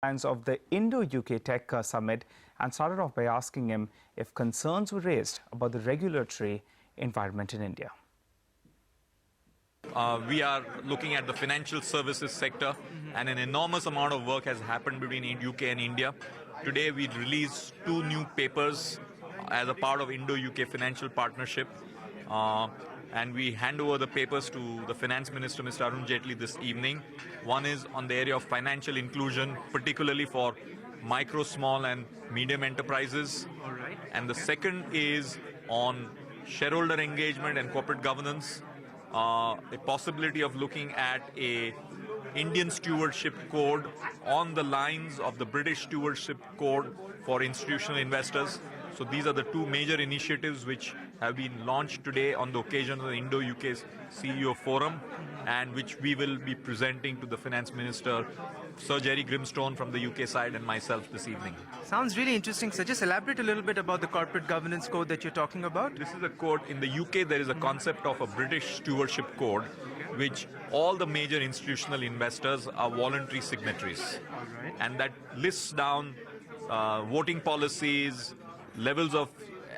Of the Indo-UK Tech Summit and started off by asking him if concerns were raised about the regulatory environment in India. We are looking at the financial services sector, and an enormous amount of work has happened between UK and India. Today we released 2 new papers as a part of Indo-UK Financial Partnership. And we hand over the papers to the Finance Minister, Mr. Arun Jaitley, this evening. One is on the area of financial inclusion, particularly for micro, small and medium enterprises. All right. And the second is on shareholder engagement and corporate governance, a possibility of looking at a Indian stewardship code on the lines of the British stewardship code for institutional investors. So these are the 2 major initiatives which have been launched today on the occasion of the Indo-UK CEO Forum, and which we will be presenting to the Finance Minister, Sir Jerry Grimstone from the UK side, and myself this evening. Sounds really interesting. So just elaborate a little bit about the corporate governance code that you're talking about. This is a code. In the UK, there is a concept of a British stewardship code, which all the major institutional investors are voluntary signatories. All right. And that lists down voting policies, levels of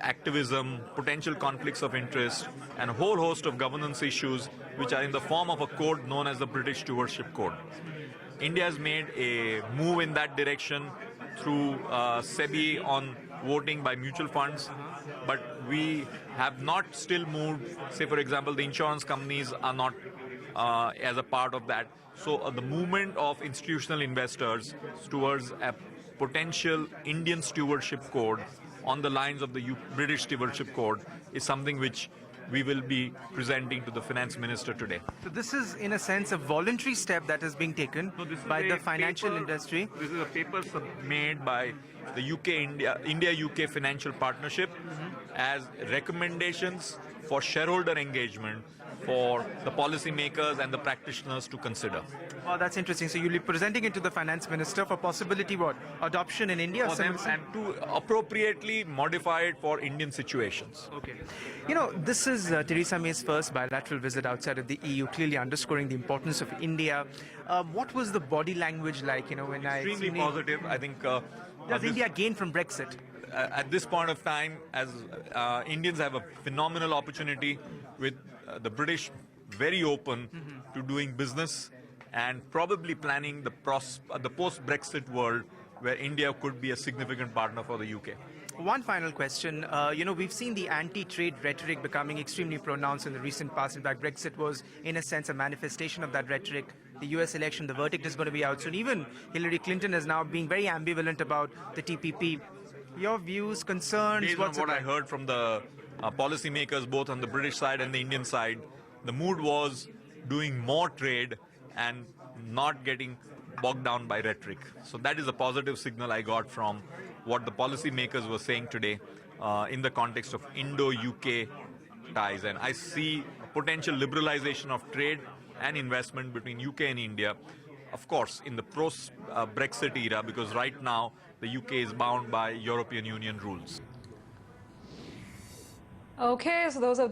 activism, potential conflicts of interest, and a whole host of governance issues which are in the form of a code known as the British Stewardship Code. India has made a move in that direction through SEBI on voting by mutual funds, but we have not still moved. Say, for example, the insurance companies are not as a part of that. So the movement of institutional investors towards a potential Indian stewardship code on the lines of the British Stewardship Code is something which we will be presenting to the Finance Minister today. So this is, in a sense, a voluntary step that is being taken by the financial industry. This is a paper made by the India-UK Financial Partnership as recommendations for shareholder engagement for the policymakers and the practitioners to consider. Oh, that's interesting. So you'll be presenting it to the Finance Minister for possibility what? Adoption in India? For them, and to appropriately modify it for Indian situations. Okay. You know, this is Theresa May's first bilateral visit outside of the EU, clearly underscoring the importance of India. What was the body language like, when Extremely positive. I think... does India gain from Brexit? At this point of time, as Indians have a phenomenal opportunity with the British very open to doing business and probably planning the post-Brexit world where India could be a significant partner for the UK. One final question. We've seen the anti-trade rhetoric becoming extremely pronounced in the recent past. In fact, Brexit was, in a sense, a manifestation of that rhetoric. The US election, the verdict is going to be out soon. Even Hillary Clinton is now being very ambivalent about the TPP. Your views, concerns? Based on what I heard from the policymakers, both on the British side and the Indian side, the mood was doing more trade and not getting bogged down by rhetoric. So that is a positive signal I got from what the policymakers were saying today in the context of Indo-UK ties. And I see potential liberalization of trade and investment between UK and India, of course, in the post-Brexit era, because right now the UK is bound by European Union rules. Okay, so those are the